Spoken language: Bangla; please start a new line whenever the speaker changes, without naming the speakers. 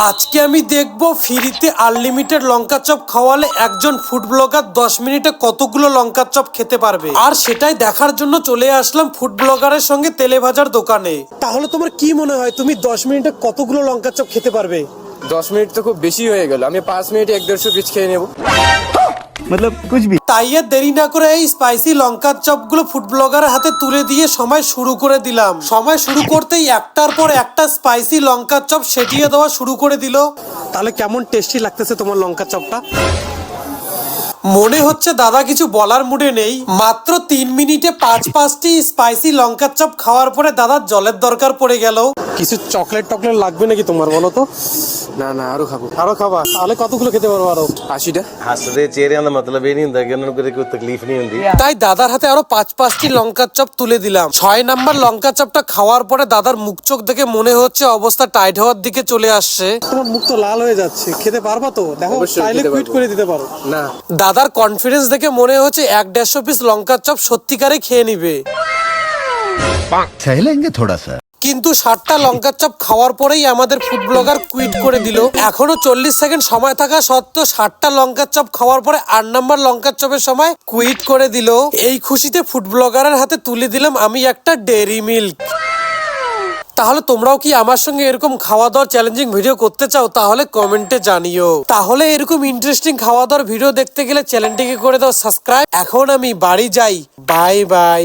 আজকে আমি দেখব ফ্রিতে আনলিমিটেড লঙ্কা চপ খাওয়ালে একজন ফুড ব্লগার 10 মিনিটে কতগুলো লঙ্কা চপ খেতে পারবে। আর সেটাই দেখার জন্য চলে আসলাম ফুড ব্লগারের সঙ্গে তেলে ভাজার দোকানে। তাহলে তোমার কি মনে হয় তুমি 10 মিনিটে কতগুলো লঙ্কা চপ খেতে পারবে?
10 মিনিট তো খুব বেশি হয়ে গেল, আমি 5 মিনিটে 1-150 পিস খেয়ে নেব।
मतलब कुछ भी।
তাই আর দেরি না করে এই স্পাইসি লঙ্কার চপগুলো ফুড ব্লগারের হাতে তুলে দিয়ে সময় শুরু করে দিলাম। সময় শুরু করতেই একটার পর একটা স্পাইসি লঙ্কার চপ সেটিয়ে দেওয়া শুরু করে দিল। তাহলে কেমন টেস্টি লাগতেছে তোমার লঙ্কার চপটা? মনে হচ্ছে দাদা কিছু বলার মুডে নেই। মাত্র 3 মিনিটে 5টি স্পাইসি লঙ্কার চপ খাওয়ার পরে দাদার জলের দরকার পড়ে গেল। কিছু চকলেট টকলেট লাগবে নাকি তোমার, বলো তো?
না না, আরো খাবো।
আরো খাবা? তাহলে কতগুলো খেতে পারবো আরো?
80টা।
ਹੱਸਦੇ ਚਿਹਰਿਆਂ ਦਾ ਮਤਲਬ ਇਹ ਨਹੀਂ ਹੁੰਦਾ ਕਿ ਉਹਨਾਂ ਨੂੰ ਕਦੇ ਕੋਈ ਤਕਲੀਫ ਨਹੀਂ ਹੁੰਦੀ।
তাই দাদার হাতে আরো 5টি লঙ্কার চপ তুলে দিলাম। 6 নাম্বার লঙ্কার চপটা খাওয়ার পরে দাদার মুখ চোখ দেখে মনে হচ্ছে অবস্থা টাইট হওয়ার দিকে চলে আসছে। তোমার মুখ তো লাল হয়ে যাচ্ছে, খেতে পারবা তো? দেখো
অবশ্যই
চাইলে
খেতে
কুইট
পারবো।
করে দিতে পারো।
না,
দাদার কনফিডেন্স দেখে মনে হচ্ছে 1-150 পিস লঙ্কার চপ সত্যিকারে খেয়ে নিবে।
सहलेंगे थोड़ा सा।
কিন্তু 7টা লঙ্কার চপ খাওয়ার পরেই আমাদের ফুড ব্লগার কুইট করে দিল। এখনো 40 সেকেন্ড সময় থাকা সত্ত্বেও 7টা লঙ্কার চপ খাওয়ার পরে 8 নাম্বার লঙ্কার চপের সময় কুইট করে দিল। এই খুশিতে ফুড ব্লগারের হাতে তুলে দিলাম আমি একটা ডেইরি মিল্ক। তাহলে তোমরাও কি আমার সঙ্গে এরকম খাওয়া দাওয়ার চ্যালেঞ্জিং ভিডিও করতে চাও? তাহলে কমেন্টে জানিও। তাহলে এরকম ইন্টারেস্টিং খাওয়া দাওয়ার ভিডিও দেখতে গেলে চ্যানেলটিকে করে দাও সাবস্ক্রাইব। এখন আমি বাড়ি যাই, বাই বাই।